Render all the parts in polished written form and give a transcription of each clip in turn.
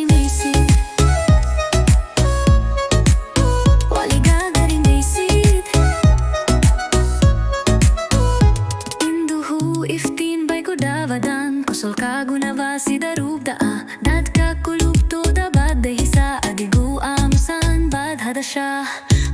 maysid. Wali gagari maysid. Induhu iftiin bay ko davadan, kusol kagunava si darubdaa. Dad kakulubto dabad dahisa agigu amsan bad hadasha.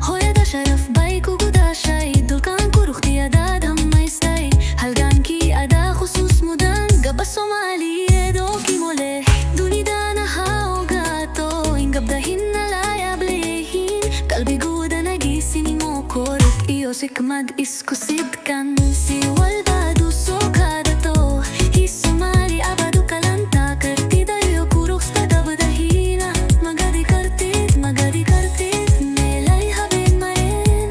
Hoya da sharaf bay kugudaşay, dulkan kurukti adad hammaystay. Halgan ki ada khusus mudan, gabas Somali edo kimole. Dunida na haogato, ingabdahin na layablehin. Kalbiguda nagisini mo koruk, iyo sikmad iskusidkan. Si walbadu sokadato, Somali abadu kalanta. Kartida yo kuruk sta dabdahina. Magadi kartid, magadi kartid. Melay haben marin,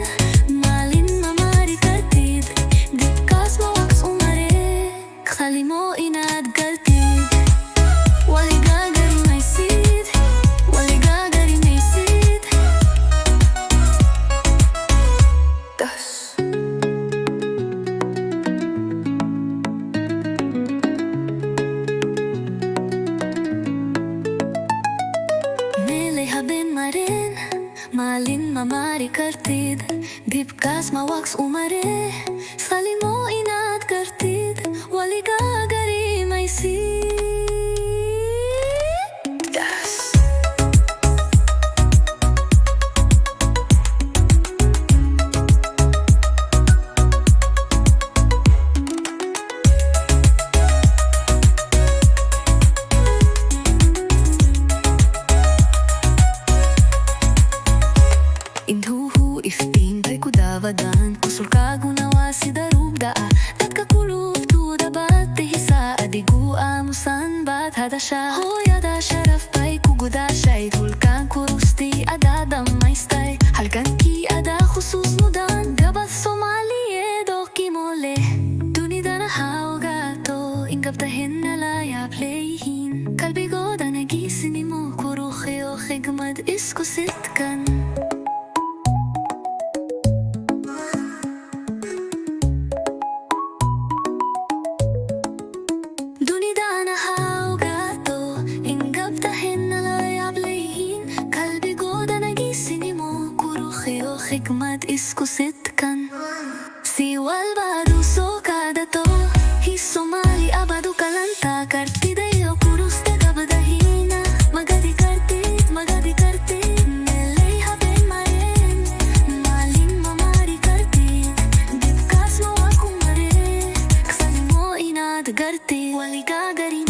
malin mamari kartid. Dikkas mawaks umare, khali mo inad kartid. Wali gagari maysid, wali gagari maysid. Das haben marin, malin mamari kartid. Dipkas mawaks umare, sali mo inad kartid. Wali gagari maysid. Das Induhu iftiin bay ko davadan, kusol kagunawa si darubdaa. Dad kakulub tu dabat tehisa adigu amusan bat hadasha. Hoya da sharaf bay kugudaşay, dulkan kurusti adadam maystay. Halgan ki ada khusus mudan, gabas Somali edo kimole. Dunida na haogato, ingabdahin na layablehin. Kalbigoda nagisini mo kurukhe o khigmad iskusitkan. Hikmat iskusitkan. Si walbadu sokadato, Somali abadu kalanta. Kartida yo kuruste gabadahina. Magadi kartid, magadi kartid. Melay haben marin, malin mamari kartid. Dipkas mo akumare, ksali mo inad gartid. Wali gagari